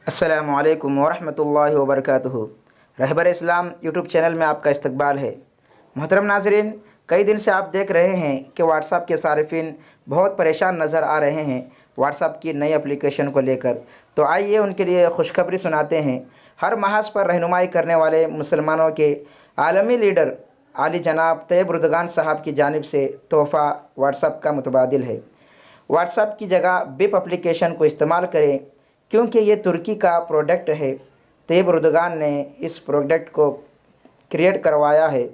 السلام علیکم ورحمۃ اللہ وبرکاتہ۔ رہبر اسلام یوٹیوب چینل میں آپ کا استقبال ہے۔ محترم ناظرین، کئی دن سے آپ دیکھ رہے ہیں کہ واٹس ایپ کے صارفین بہت پریشان نظر آ رہے ہیں واٹس ایپ کی نئی اپلیکیشن کو لے کر۔ تو آئیے ان کے لیے خوشخبری سناتے ہیں۔ ہر محاذ پر رہنمائی کرنے والے مسلمانوں کے عالمی لیڈر عالی جناب طیب اردگان صاحب کی جانب سے تحفہ واٹس ایپ کا متبادل ہے۔ واٹس ایپ کی جگہ بپ اپلیکیشن کو استعمال کریں کیونکہ یہ ترکی کا پروڈکٹ ہے۔ طیب اردگان نے اس پروڈکٹ کو کریٹ کروایا ہے۔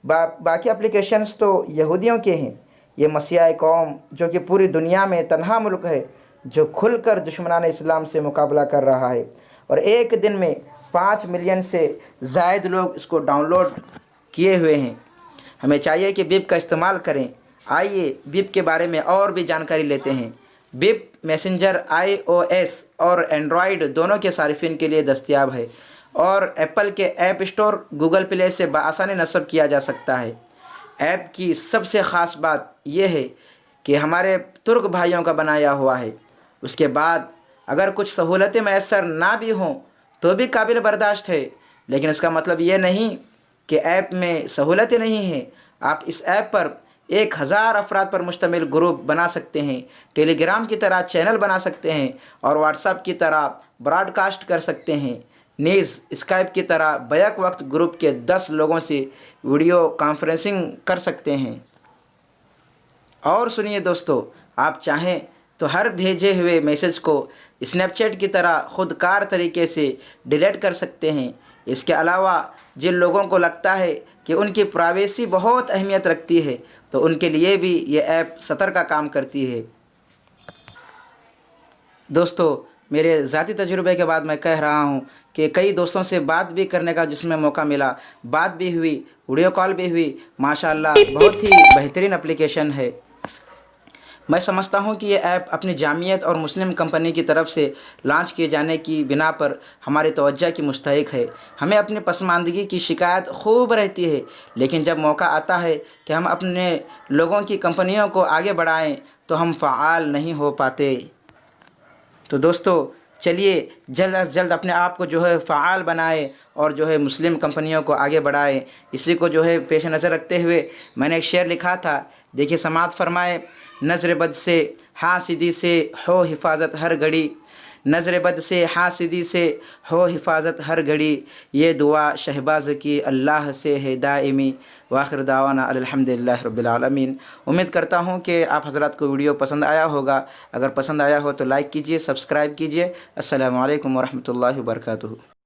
باقی اپلیکیشنز تو یہودیوں کے ہیں۔ یہ مسیحی قوم جو کہ پوری دنیا میں تنہا ملک ہے جو کھل کر دشمنان اسلام سے مقابلہ کر رہا ہے، اور ایک دن میں 5 ملین سے زائد لوگ اس کو ڈاؤن لوڈ کیے ہوئے ہیں۔ ہمیں چاہیے کہ بپ کا استعمال کریں۔ آئیے بپ کے بارے میں اور بھی جانکاری لیتے ہیں۔ بپ میسنجر iOS اور اینڈرائیڈ دونوں کے صارفین کے لیے دستیاب ہے اور ایپل کے ایپ اسٹور، گوگل پلے سے بآسانی نصب کیا جا سکتا ہے۔ ایپ کی سب سے خاص بات یہ ہے کہ ہمارے ترک بھائیوں کا بنایا ہوا ہے۔ اس کے بعد اگر کچھ سہولتیں میسر نہ بھی ہوں تو بھی قابل برداشت ہے، لیکن اس کا مطلب یہ نہیں کہ ایپ میں سہولتیں نہیں ہیں۔ آپ اس ایپ پر 1000 افراد پر مشتمل گروپ بنا سکتے ہیں، ٹیلی گرام کی طرح چینل بنا سکتے ہیں اور واٹس ایپ کی طرح براڈ کاسٹ کر سکتے ہیں۔ نیز اسکائپ کی طرح بیک وقت گروپ کے 10 لوگوں سے ویڈیو کانفرنسنگ کر سکتے ہیں۔ اور سنیے دوستو، آپ چاہیں تو ہر بھیجے ہوئے میسج کو اسنیپ چیٹ کی طرح خود کار طریقے سے ڈیلیٹ کر سکتے ہیں۔ اس کے علاوہ جن لوگوں کو لگتا ہے کہ ان کی پرائیویسی بہت اہمیت رکھتی ہے تو ان کے لیے بھی یہ ایپ سطر کا کام کرتی ہے۔ دوستو، میرے ذاتی تجربے کے بعد میں کہہ رہا ہوں کہ کئی دوستوں سے بات بھی کرنے کا جس میں موقع ملا، بات بھی ہوئی، ویڈیو کال بھی ہوئی۔ ماشاءاللہ بہت ہی بہترین اپلیکیشن ہے۔ میں سمجھتا ہوں کہ یہ ایپ اپنی جامعیت اور مسلم کمپنی کی طرف سے لانچ کیے جانے کی بنا پر ہماری توجہ کی مستحق ہے۔ ہمیں اپنی پسماندگی کی شکایت خوب رہتی ہے، لیکن جب موقع آتا ہے کہ ہم اپنے لوگوں کی کمپنیوں کو آگے بڑھائیں تو ہم فعال نہیں ہو پاتے۔ تو دوستو، چلیے جلد از جلد اپنے آپ کو فعال بنائے اور مسلم کمپنیوں کو آگے بڑھائے۔ اسی کو پیش نظر رکھتے ہوئے میں نے ایک شعر لکھا تھا، دیکھیے سماعت فرمائے۔ نظر بد سے حاسدی سے ہو حفاظت ہر گھڑی، نظر بد سے حاسدی سے ہو حفاظت ہر گھڑی، یہ دعا شہباز کی اللہ سے ہے دائمی۔ وآخر دعوانا الحمدللہ رب العالمین۔ امید کرتا ہوں کہ آپ حضرات کو ویڈیو پسند آیا ہوگا۔ اگر پسند آیا ہو تو لائک کیجئے، سبسکرائب کیجئے۔ السلام علیکم ورحمۃ اللہ وبرکاتہ۔